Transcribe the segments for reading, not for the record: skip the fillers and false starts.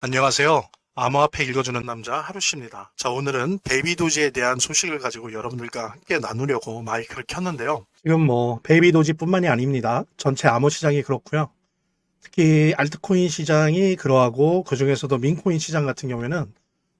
안녕하세요. 암호화폐 읽어주는 남자 하루씨입니다. 자, 오늘은 베이비도지에 대한 소식을 가지고 여러분들과 함께 나누려고 마이크를 켰는데요. 지금 베이비도지뿐만이 아닙니다. 전체 암호 시장이 그렇고요. 특히 알트코인 시장이 그러하고 그중에서도 민코인 시장 같은 경우에는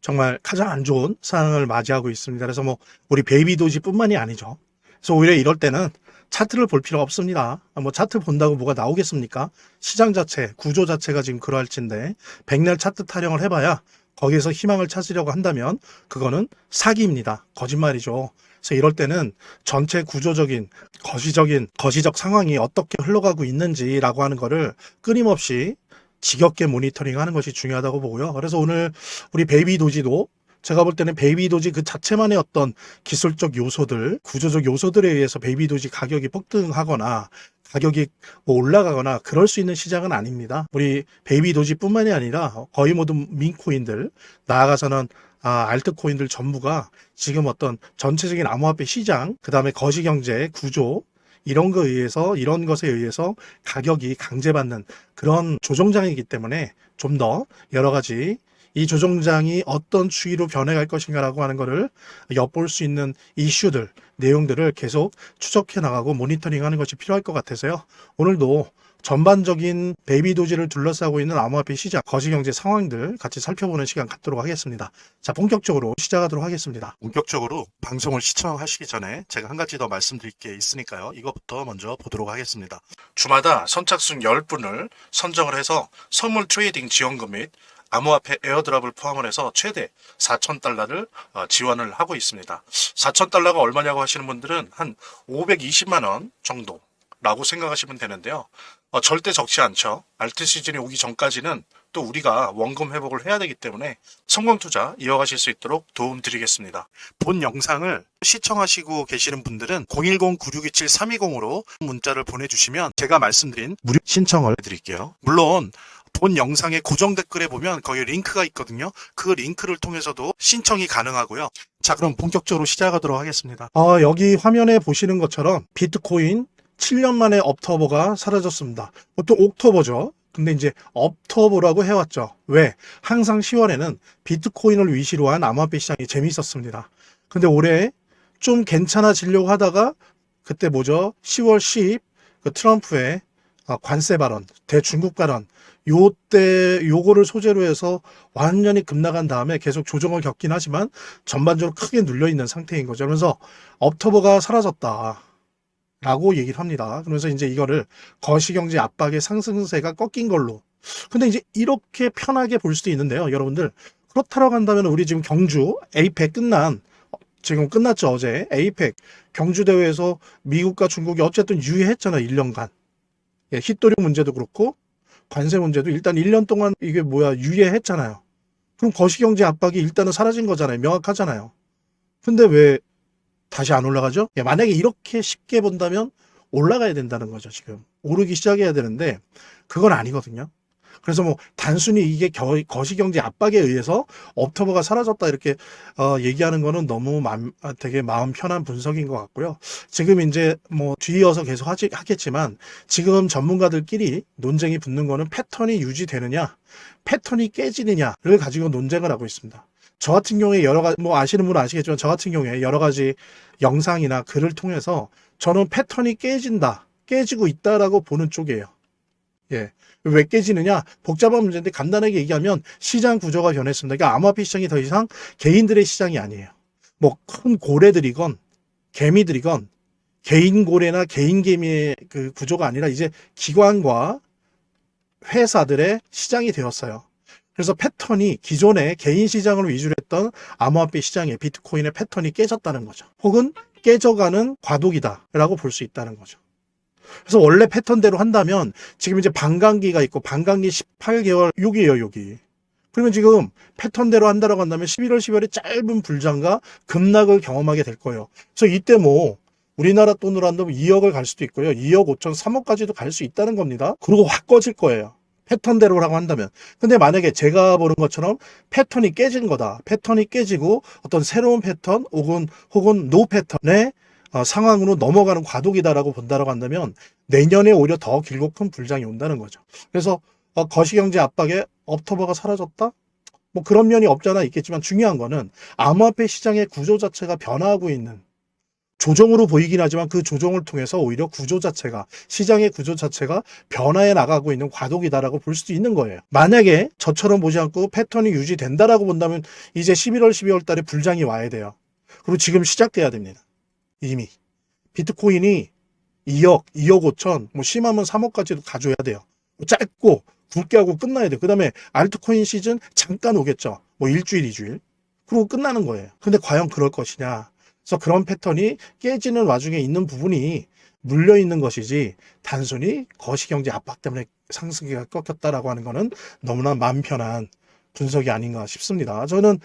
정말 가장 안 좋은 상황을 맞이하고 있습니다. 그래서 우리 베이비도지뿐만이 아니죠. 그래서 오히려 이럴 때는 차트를 볼 필요가 없습니다. 차트 본다고 뭐가 나오겠습니까? 시장 자체, 구조 자체가 지금 그러할진데 백날 차트 타령을 해봐야 거기에서 희망을 찾으려고 한다면 그거는 사기입니다. 거짓말이죠. 그래서 이럴 때는 전체 구조적인, 거시적 상황이 어떻게 흘러가고 있는지라고 하는 거를 끊임없이 지겹게 모니터링하는 것이 중요하다고 보고요. 그래서 오늘 우리 베이비도지도 제가 볼 때는 베이비도지 그 자체만의 어떤 기술적 요소들, 구조적 요소들에 의해서 베이비도지 가격이 폭등하거나 가격이 올라가거나 그럴 수 있는 시장은 아닙니다. 우리 베이비도지뿐만이 아니라 거의 모든 민코인들, 나아가서는 알트코인들 전부가 지금 어떤 전체적인 암호화폐 시장, 그 다음에 거시경제 구조, 이런 것에 의해서 가격이 강제받는 그런 조정장이기 때문에 좀 더 여러 가지 이 조정장이 어떤 추이로 변해갈 것인가라고 하는 것을 엿볼 수 있는 이슈들, 내용들을 계속 추적해 나가고 모니터링하는 것이 필요할 것 같아서요. 오늘도 전반적인 베이비도지를 둘러싸고 있는 암호화폐 시장, 거시경제 상황들 같이 살펴보는 시간 갖도록 하겠습니다. 자, 본격적으로 시작하도록 하겠습니다. 본격적으로 방송을 시청하시기 전에 제가 한 가지 더 말씀드릴 게 있으니까요. 이것부터 먼저 보도록 하겠습니다. 주마다 선착순 10분을 선정을 해서 선물 트레이딩 지원금 및 암호화폐 에어드랍을 포함을 해서 최대 4,000달러를 지원을 하고 있습니다. 4,000달러가 얼마냐고 하시는 분들은 한 520만 원 정도라고 생각하시면 되는데요. 절대 적지 않죠. 알트 시즌이 오기 전까지는 또 우리가 원금 회복을 해야 되기 때문에 성공 투자 이어가실 수 있도록 도움 드리겠습니다. 본 영상을 시청하시고 계시는 분들은 010-9627-320으로 문자를 보내주시면 제가 말씀드린 무료 신청을 해드릴게요. 물론 본 영상의 고정 댓글에 보면 거기 링크가 있거든요. 그 링크를 통해서도 신청이 가능하고요. 자, 그럼 본격적으로 시작하도록 하겠습니다. 여기 화면에 보시는 것처럼 비트코인 7년 만에 업터버가 사라졌습니다. 보통 옥터버죠. 근데 이제 업터버라고 해왔죠. 왜? 항상 10월에는 비트코인을 위시로 한 암호화폐 시장이 재미있었습니다. 근데 올해 좀 괜찮아지려고 하다가 그때 10월 10 그 트럼프의 관세 발언, 대중국 발언, 요거를 소재로 해서 완전히 급락한 다음에 계속 조정을 겪긴 하지만 전반적으로 크게 눌려있는 상태인 거죠. 그래서 업터버가 사라졌다 라고 얘기를 합니다. 그러면서 이제 이거를 거시경제 압박의 상승세가 꺾인 걸로. 근데 이제 이렇게 편하게 볼 수도 있는데요. 여러분들, 그렇다라고 한다면 우리 지금 경주 에이펙 지금 끝났죠. 어제 에이펙 경주 대회에서 미국과 중국이 어쨌든 유의했잖아요. 1년간. 예, hit도류 문제도 그렇고 관세 문제도 일단 1년 동안 유예했잖아요. 그럼 거시경제 압박이 일단은 사라진 거잖아요. 명확하잖아요. 근데 왜 다시 안 올라가죠? 예, 만약에 이렇게 쉽게 본다면 올라가야 된다는 거죠. 지금 오르기 시작해야 되는데 그건 아니거든요. 그래서 단순히 이게 거시경제 압박에 의해서 업터버가 사라졌다 이렇게 얘기하는 거는 너무 되게 마음 편한 분석인 것 같고요. 지금 이제 뒤이어서 계속 하겠지만 지금 전문가들끼리 논쟁이 붙는 거는 패턴이 유지되느냐, 패턴이 깨지느냐를 가지고 논쟁을 하고 있습니다. 저 같은 경우에 여러 가지 아시는 분은 아시겠지만 저 같은 경우에 여러 가지 영상이나 글을 통해서 저는 패턴이 깨지고 있다라고 보는 쪽이에요. 예. 왜 깨지느냐? 복잡한 문제인데 간단하게 얘기하면 시장 구조가 변했습니다. 그러니까 암호화폐 시장이 더 이상 개인들의 시장이 아니에요. 큰 고래들이건 개미들이건 개인 고래나 개인 개미의 그 구조가 아니라 이제 기관과 회사들의 시장이 되었어요. 그래서 패턴이 기존의 개인 시장을 위주로 했던 암호화폐 시장의 비트코인의 패턴이 깨졌다는 거죠. 혹은 깨져가는 과도기다라고 볼 수 있다는 거죠. 그래서 원래 패턴대로 한다면 지금 이제 반감기가 있고 반감기 18개월 여기에요, 여기. 그러면 지금 패턴대로 한다라고 한다면 11월, 12월에 짧은 불장과 급락을 경험하게 될 거예요. 그래서 이때 우리나라 돈으로 한다면 2억을 갈 수도 있고요. 2억 5천, 3억까지도 갈 수 있다는 겁니다. 그리고 확 꺼질 거예요. 패턴대로라고 한다면. 근데 만약에 제가 보는 것처럼 패턴이 깨진 거다. 패턴이 깨지고 어떤 새로운 패턴 혹은 노 패턴의 상황으로 넘어가는 과도기다라고 본다라고 한다면 내년에 오히려 더 길고 큰 불장이 온다는 거죠. 그래서 거시경제 압박에 업터버가 사라졌다? 뭐 그런 면이 없잖아 있겠지만 중요한 거는 암호화폐 시장의 구조 자체가 변화하고 있는 조정으로 보이긴 하지만 그 조정을 통해서 오히려 구조 자체가 시장의 구조 자체가 변화해 나가고 있는 과도기다라고 볼 수도 있는 거예요. 만약에 저처럼 보지 않고 패턴이 유지된다라고 본다면 이제 11월 12월 달에 불장이 와야 돼요. 그리고 지금 시작돼야 됩니다. 이미 비트코인이 2억, 2억 5천, 뭐 심하면 3억까지도 가져야 돼요. 짧고 굵게 하고 끝나야 돼요. 그 다음에 알트코인 시즌 잠깐 오겠죠. 뭐 일주일, 2주일. 그리고 끝나는 거예요. 근데 과연 그럴 것이냐. 그래서 그런 패턴이 깨지는 와중에 있는 부분이 물려 있는 것이지 단순히 거시경제 압박 때문에 상승기가 꺾였다라고 하는 거는 너무나 마음 편한 분석이 아닌가 싶습니다. 저는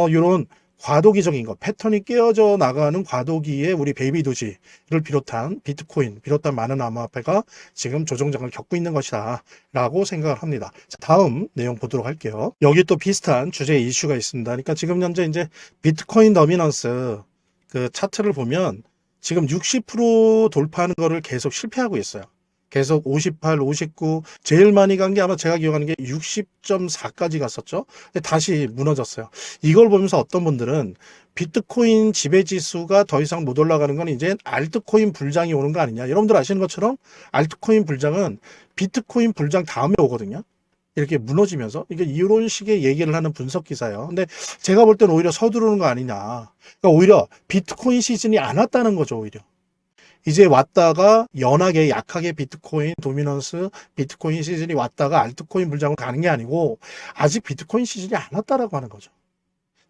이런 과도기적인 것, 패턴이 깨어져 나가는 과도기에 우리 베이비 도지를 비롯한 비트코인, 비롯한 많은 암호화폐가 지금 조정장을 겪고 있는 것이다 라고 생각을 합니다. 자, 다음 내용 보도록 할게요. 여기 또 비슷한 주제 이슈가 있습니다. 그러니까 지금 현재 이제 비트코인 더미넌스 그 차트를 보면 지금 60% 돌파하는 거를 계속 실패하고 있어요. 계속 58, 59, 제일 많이 간 게 아마 제가 기억하는 게 60.4까지 갔었죠. 근데 다시 무너졌어요. 이걸 보면서 어떤 분들은 비트코인 지배지수가 더 이상 못 올라가는 건 이제 알트코인 불장이 오는 거 아니냐. 여러분들 아시는 것처럼 알트코인 불장은 비트코인 불장 다음에 오거든요. 이렇게 무너지면서 이게 이런 식의 얘기를 하는 분석 기사예요. 근데 제가 볼 때는 오히려 서두르는 거 아니냐. 그러니까 오히려 비트코인 시즌이 안 왔다는 거죠, 오히려. 이제 왔다가 연하게 약하게 비트코인 도미넌스 비트코인 시즌이 왔다가 알트코인 불장으로 가는 게 아니고 아직 비트코인 시즌이 안 왔다라고 하는 거죠.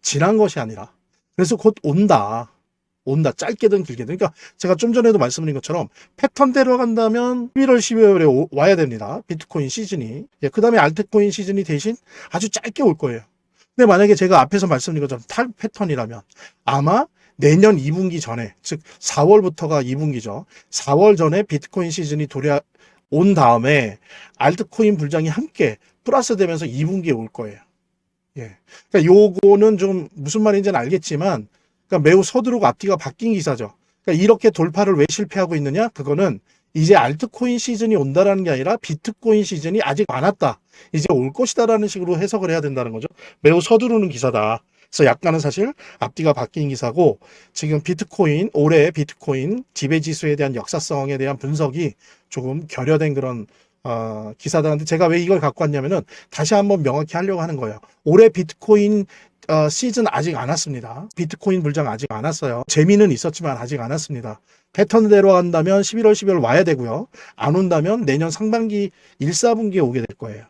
지난 것이 아니라. 그래서 곧 온다. 온다. 짧게든 길게든. 그러니까 제가 좀 전에도 말씀드린 것처럼 패턴대로 간다면 11월, 12월에 와야 됩니다. 비트코인 시즌이. 그 다음에 알트코인 시즌이 대신 아주 짧게 올 거예요. 근데 만약에 제가 앞에서 말씀드린 것처럼 탈 패턴이라면 아마 내년 2분기 전에, 즉 4월부터가 2분기죠. 4월 전에 비트코인 시즌이 온 다음에 알트코인 불장이 함께 플러스 되면서 2분기에 올 거예요. 예. 그러니까 요거는 좀 무슨 말인지는 알겠지만 그러니까 매우 서두르고 앞뒤가 바뀐 기사죠. 그러니까 이렇게 돌파를 왜 실패하고 있느냐? 그거는 이제 알트코인 시즌이 온다라는 게 아니라 비트코인 시즌이 아직 안 왔다. 이제 올 것이다라는 식으로 해석을 해야 된다는 거죠. 매우 서두르는 기사다. 그래서 약간은 사실 앞뒤가 바뀐 기사고 지금 비트코인, 올해 비트코인 지배지수에 대한 역사성에 대한 분석이 조금 결여된 그런 기사들한테 제가 왜 이걸 갖고 왔냐면은 다시 한번 명확히 하려고 하는 거예요. 올해 비트코인 시즌 아직 안 왔습니다. 비트코인 불장 아직 안 왔어요. 재미는 있었지만 아직 안 왔습니다. 패턴대로 한다면 11월, 12월 와야 되고요. 안 온다면 내년 상반기 1, 4분기에 오게 될 거예요.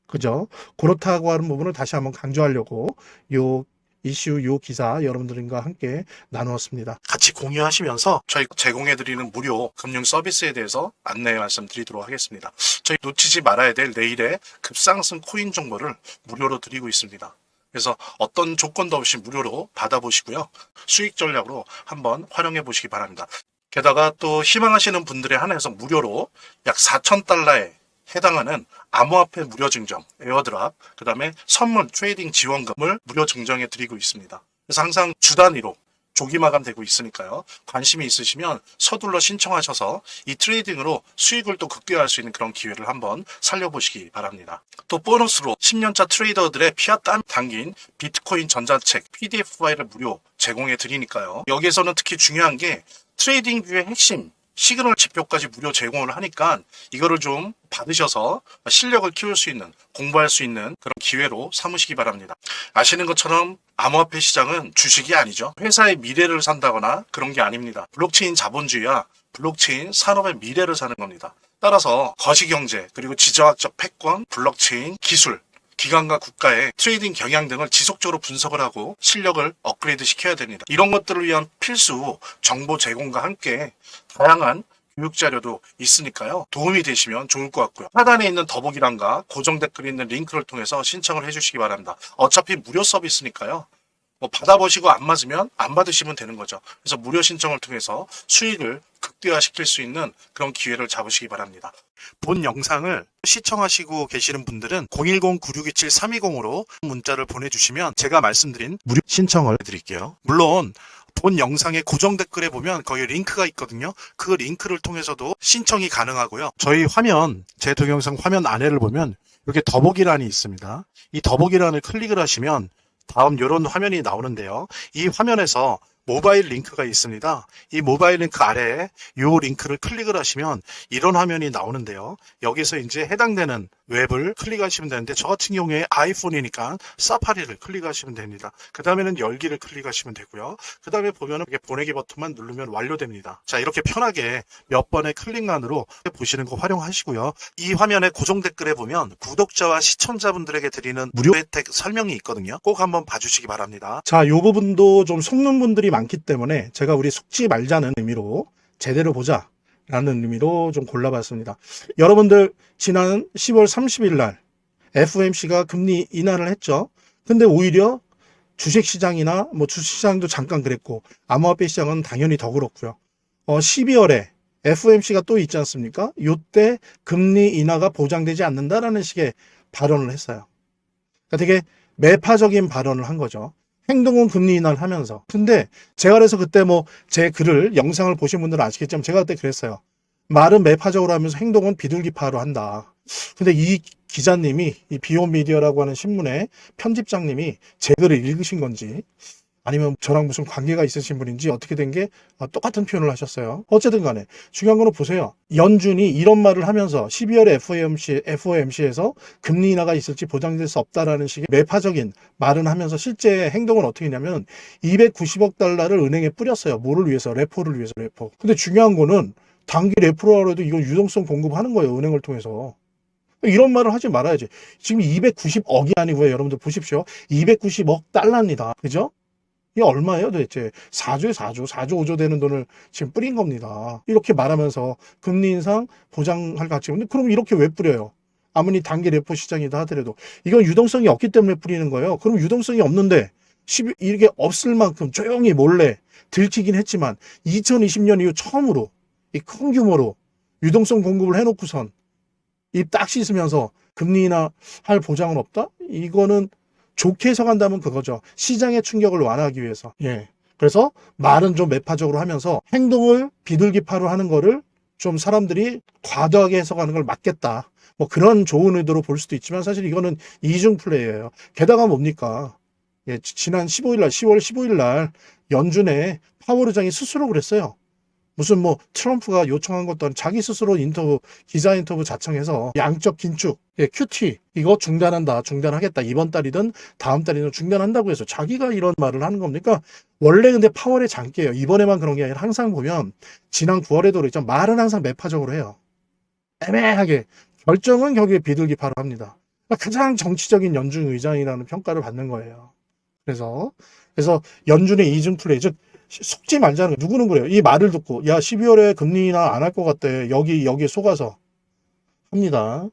그죠? 그렇다고 하는 부분을 다시 한번 강조하려고 요 이슈, 요 기사 여러분들과 함께 나누었습니다. 같이 공유하시면서 저희 제공해드리는 무료 금융 서비스에 대해서 안내 말씀드리도록 하겠습니다. 저희 놓치지 말아야 될 내일의 급상승 코인 정보를 무료로 드리고 있습니다. 그래서 어떤 조건도 없이 무료로 받아보시고요. 수익 전략으로 한번 활용해 보시기 바랍니다. 게다가 또 희망하시는 분들에 한해서 무료로 약 4,000달러에 해당하는 암호화폐 무료 증정, 에어드랍, 그 다음에 선물, 트레이딩 지원금을 무료 증정해 드리고 있습니다. 그래서 항상 주 단위로 조기 마감되고 있으니까요. 관심이 있으시면 서둘러 신청하셔서 이 트레이딩으로 수익을 또 극대화할 수 있는 그런 기회를 한번 살려보시기 바랍니다. 또 보너스로 10년차 트레이더들의 피와 땀 담긴 비트코인 전자책 PDF 파일을 무료 제공해 드리니까요. 여기에서는 특히 중요한 게 트레이딩 뷰의 핵심 시그널 지표까지 무료 제공을 하니까 이거를 좀 받으셔서 실력을 키울 수 있는, 공부할 수 있는 그런 기회로 삼으시기 바랍니다. 아시는 것처럼 암호화폐 시장은 주식이 아니죠. 회사의 미래를 산다거나 그런 게 아닙니다. 블록체인 자본주의와 블록체인 산업의 미래를 사는 겁니다. 따라서 거시경제, 그리고 지정학적 패권, 블록체인 기술, 기관과 국가의 트레이딩 경향 등을 지속적으로 분석을 하고 실력을 업그레이드 시켜야 됩니다. 이런 것들을 위한 필수 정보 제공과 함께 다양한 교육 자료도 있으니까요. 도움이 되시면 좋을 것 같고요. 하단에 있는 더보기란과 고정 댓글에 있는 링크를 통해서 신청을 해주시기 바랍니다. 어차피 무료 서비스니까요. 뭐 받아보시고 안 맞으면 안 받으시면 되는 거죠. 그래서 무료 신청을 통해서 수익을 극대화시킬 수 있는 그런 기회를 잡으시기 바랍니다. 본 영상을 시청하시고 계시는 분들은 010-9627-320으로 문자를 보내주시면 제가 말씀드린 무료 신청을 해드릴게요. 물론 본 영상의 고정 댓글에 보면 거기 링크가 있거든요. 그 링크를 통해서도 신청이 가능하고요. 저희 화면, 제 동영상 화면 안에를 보면 이렇게 더보기란이 있습니다. 이 더보기란을 클릭을 하시면 다음 이런 화면이 나오는데요. 이 화면에서 모바일 링크가 있습니다. 이 모바일 링크 아래에 이 링크를 클릭을 하시면 이런 화면이 나오는데요. 여기서 이제 해당되는 웹을 클릭하시면 되는데 저 같은 경우에 아이폰이니까 사파리를 클릭하시면 됩니다. 그 다음에는 열기를 클릭하시면 되고요. 그 다음에 보면은 이렇게 보내기 버튼만 누르면 완료됩니다. 자, 이렇게 편하게 몇 번의 클릭만으로 보시는 거 활용하시고요. 이 화면의 고정 댓글에 보면 구독자와 시청자분들에게 드리는 무료 혜택 설명이 있거든요. 꼭 한번 봐주시기 바랍니다. 자, 이 부분도 좀 속는 분들이 많기 때문에 제가 우리 속지 말자는 의미로 제대로 보자 라는 의미로 좀 골라봤습니다. 여러분들 지난 10월 30일 날 FOMC가 금리 인하를 했죠. 근데 오히려 주식시장이나 뭐 주식시장도 잠깐 그랬고 암호화폐 시장은 당연히 더 그렇고요. 12월에 FOMC가 또 있지 않습니까? 이때 금리 인하가 보장되지 않는다라는 식의 발언을 했어요. 그러니까 되게 매파적인 발언을 한 거죠. 행동은 금리 인하를 하면서. 근데 제가 그래서 그때 뭐 제 글을 영상을 보신 분들은 아시겠지만 제가 그때 그랬어요. 말은 매파적으로 하면서 행동은 비둘기파로 한다. 근데 이 기자님이 이 비욘미디어라고 하는 신문의 편집장님이 제 글을 읽으신 건지 아니면 저랑 무슨 관계가 있으신 분인지 어떻게 된 게 똑같은 표현을 하셨어요. 어쨌든 간에 중요한 거는 보세요. 연준이 이런 말을 하면서 12월에 FOMC에서 금리 인하가 있을지 보장될 수 없다라는 식의 매파적인 말은 하면서 실제 행동은 어떻게 했냐면 290억 달러를 은행에 뿌렸어요. 뭐를 위해서? 레포를 위해서, 레포. 근데 중요한 거는 단기 레포로 해도 이건 유동성 공급하는 거예요. 은행을 통해서. 이런 말을 하지 말아야지. 지금 290억이 아니고요. 여러분들 보십시오. 290억 달러입니다. 그죠? 이게 얼마예요 도대체? 4조에 4조, 4조 5조 되는 돈을 지금 뿌린 겁니다. 이렇게 말하면서 금리 인상 보장할 가치. 근데 그럼 이렇게 왜 뿌려요? 아무리 단기 레포 시장이다 하더라도 이건 유동성이 없기 때문에 뿌리는 거예요. 그럼 유동성이 없는데 이게 없을 만큼 조용히 몰래 들키긴 했지만 2020년 이후 처음으로 이 큰 규모로 유동성 공급을 해놓고선 입 딱 씻으면서 금리 인하 할 보장은 없다? 이거는 좋게 해석한다면 그거죠. 시장의 충격을 완화하기 위해서. 예. 그래서 말은 좀 매파적으로 하면서 행동을 비둘기파로 하는 거를 좀 사람들이 과도하게 해석하는 걸 막겠다. 뭐 그런 좋은 의도로 볼 수도 있지만 사실 이거는 이중 플레이예요. 게다가 뭡니까? 예, 지난 15일 날, 10월 15일 날 연준의 파월 의장이 스스로 그랬어요. 무슨 뭐 트럼프가 요청한 것도 아니고 자기 스스로 기자 인터뷰 자청해서 양적 긴축, QT 이거 중단하겠다. 이번 달이든 다음 달이든 중단한다고 해서 자기가 이런 말을 하는 겁니까? 원래 근데 파월의 장기예요. 이번에만 그런 게 아니라 항상 보면 지난 9월에도 그랬죠. 말은 항상 매파적으로 해요. 애매하게. 결정은 결국에 비둘기파로 합니다. 그러니까 가장 정치적인 연준 의장이라는 평가를 받는 거예요. 그래서 연준의 이중 플레이, 즉 속지 말자는 거예요. 누구는 그래요. 이 말을 듣고 야 12월에 금리 인하 안 할 것 같대. 여기에 속아서 합니다.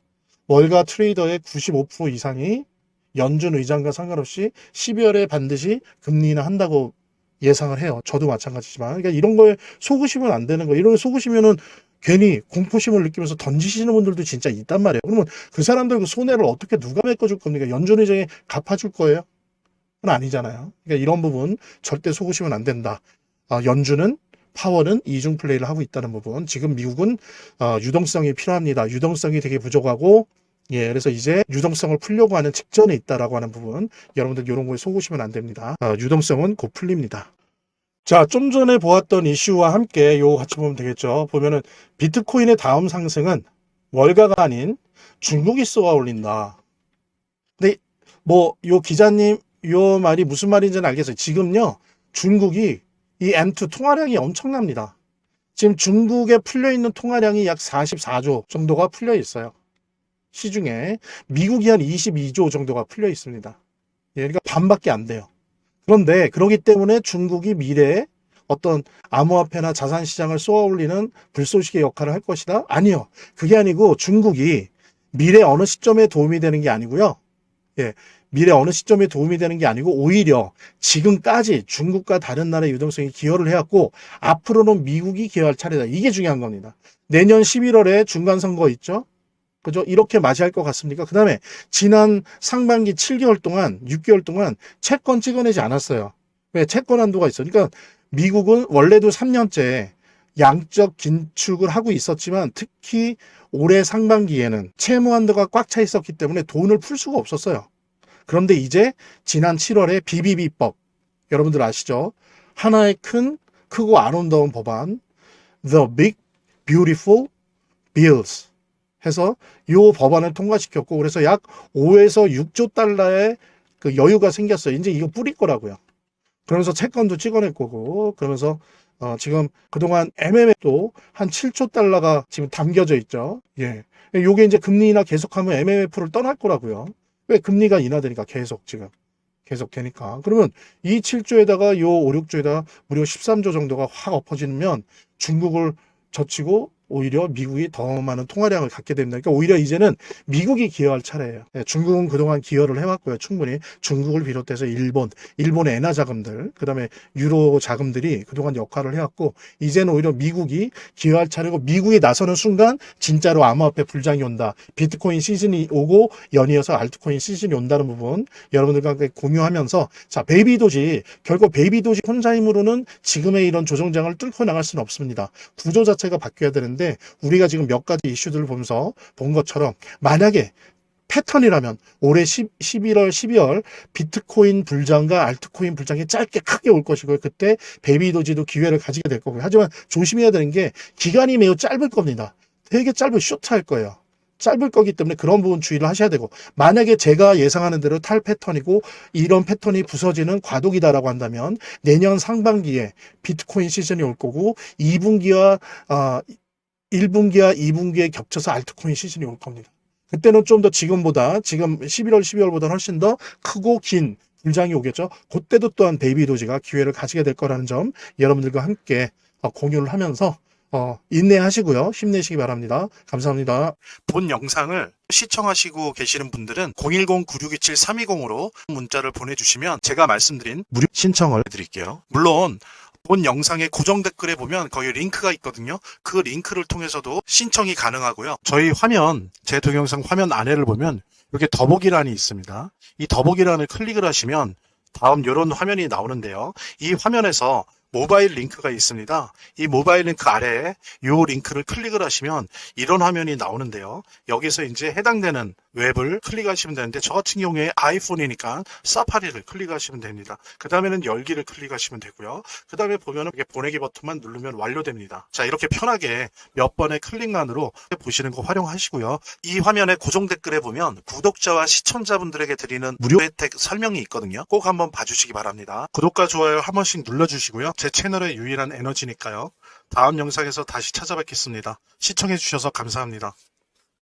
월가 트레이더의 95% 이상이 연준 의장과 상관없이 12월에 반드시 금리 인하 한다고 예상을 해요. 저도 마찬가지지만. 그러니까 이런 거에 속으시면 안 되는 거예요. 이런 거에 속으시면은 괜히 공포심을 느끼면서 던지시는 분들도 진짜 있단 말이에요. 그러면 그 사람들 그 손해를 어떻게 누가 메꿔줄 겁니까? 연준 의장이 갚아줄 거예요? 그건 아니잖아요. 그러니까 이런 부분 절대 속으시면 안 된다. 연준은 파월은 이중 플레이를 하고 있다는 부분. 지금 미국은 유동성이 필요합니다. 유동성이 되게 부족하고 그래서 이제 유동성을 풀려고 하는 직전에 있다라고 하는 부분. 여러분들 이런 거에 속으시면 안 됩니다. 유동성은 곧 풀립니다. 자, 좀 전에 보았던 이슈와 함께 요거 같이 보면 되겠죠. 보면은 비트코인의 다음 상승은 월가가 아닌 중국이 쏘아 올린다. 근데 뭐 요 기자님 요 말이 무슨 말인지는 알겠어요. 지금요 중국이 이 M2 통화량이 엄청납니다. 지금 중국에 풀려있는 통화량이 약 44조 정도가 풀려 있어요. 시중에 미국이 한 22조 정도가 풀려 있습니다. 그러니까 반밖에 안 돼요. 그런데 그러기 때문에 중국이 미래에 어떤 암호화폐나 자산시장을 쏘아올리는 불쏘시개 역할을 할 것이다? 아니요. 그게 아니고 중국이 미래 어느 시점에 도움이 되는 게 아니고요. 미래 어느 시점에 도움이 되는 게 아니고 오히려 지금까지 중국과 다른 나라의 유동성이 기여를 해왔고 앞으로는 미국이 기여할 차례다. 이게 중요한 겁니다. 내년 11월에 중간선거 있죠? 그죠? 이렇게 맞이할 것 같습니까? 그 다음에 지난 상반기 7개월 동안, 6개월 동안 채권 찍어내지 않았어요. 왜? 채권 한도가 있어. 그러니까 미국은 원래도 3년째 양적 긴축을 하고 있었지만 특히 올해 상반기에는 채무 한도가 꽉 차 있었기 때문에 돈을 풀 수가 없었어요. 그런데 이제 지난 7월에 BBB법, 여러분들 아시죠? 하나의 크고 아름다운 법안, The Big Beautiful Bills 해서 이 법안을 통과시켰고, 그래서 약 5에서 6조 달러의 그 여유가 생겼어요. 이제 이거 뿌릴 거라고요. 그러면서 채권도 찍어낼 거고, 그러면서 지금 그동안 MMF도 한 7조 달러가 지금 담겨져 있죠. 예. 요게 이제 금리 인하 계속하면 MMF를 떠날 거라고요. 왜? 금리가 인하되니까 계속 되니까. 그러면 이 7조에다가 요 5, 6조에다가 무려 13조 정도가 확 엎어지면 중국을 젖히고 오히려 미국이 더 많은 통화량을 갖게 됩니다. 그러니까 오히려 이제는 미국이 기여할 차례예요. 중국은 그동안 기여를 해왔고요. 충분히 중국을 비롯해서 일본의 엔화 자금들, 그다음에 유로 자금들이 그동안 역할을 해왔고, 이제는 오히려 미국이 기여할 차례고, 미국이 나서는 순간 진짜로 암호화폐 불장이 온다. 비트코인 시즌이 오고 연이어서 알트코인 시즌이 온다는 부분 여러분들과 함께 공유하면서, 자, 베이비도지, 결국 베이비도지 혼자 힘으로는 지금의 이런 조정장을 뚫고 나갈 수는 없습니다. 구조 자체가 바뀌어야 되는데, 우리가 지금 몇 가지 이슈들을 보면서 본 것처럼, 만약에 패턴이라면 올해 11월, 12월 비트코인 불장과 알트코인 불장이 짧게 크게 올 것이고요. 그때 베이비도지도 기회를 가지게 될 거고요. 하지만 조심해야 되는 게 기간이 매우 짧을 겁니다. 되게 짧은 쇼트할 거예요. 짧을 거기 때문에 그런 부분 주의를 하셔야 되고, 만약에 제가 예상하는 대로 탈 패턴이고 이런 패턴이 부서지는 과도기다라고 한다면 내년 상반기에 비트코인 시즌이 올 거고, 2분기와 1분기와 2분기에 겹쳐서 알트코인 시즌이 올 겁니다. 그때는 좀 더 지금 11월, 12월보다 훨씬 더 크고 긴 불장이 오겠죠. 그때도 또한 베이비도지가 기회를 가지게 될 거라는 점 여러분들과 함께 공유를 하면서 인내하시고요. 힘내시기 바랍니다. 감사합니다. 본 영상을 시청하시고 계시는 분들은 010-9627-320으로 문자를 보내주시면 제가 말씀드린 무료 신청을 해드릴게요. 물론 본 영상의 고정 댓글에 보면 거기 링크가 있거든요. 그 링크를 통해서도 신청이 가능하고요. 저희 화면, 제 동영상 화면 아래를 보면 이렇게 더보기란이 있습니다. 이 더보기란을 클릭을 하시면 다음 이런 화면이 나오는데요. 이 화면에서 모바일 링크가 있습니다. 이 모바일 링크 아래에 이 링크를 클릭을 하시면 이런 화면이 나오는데요. 여기서 이제 해당되는 웹을 클릭하시면 되는데, 저 같은 경우에 아이폰이니까 사파리를 클릭하시면 됩니다. 그 다음에는 열기를 클릭하시면 되고요. 그 다음에 보면은 이렇게 보내기 버튼만 누르면 완료됩니다. 자, 이렇게 편하게 몇 번의 클릭만으로 보시는 거 활용하시고요. 이 화면의 고정 댓글에 보면 구독자와 시청자분들에게 드리는 무료 혜택 설명이 있거든요. 꼭 한번 봐주시기 바랍니다. 구독과 좋아요 한 번씩 눌러주시고요. 제 채널의 유일한 에너지니까요. 다음 영상에서 다시 찾아뵙겠습니다. 시청해주셔서 감사합니다.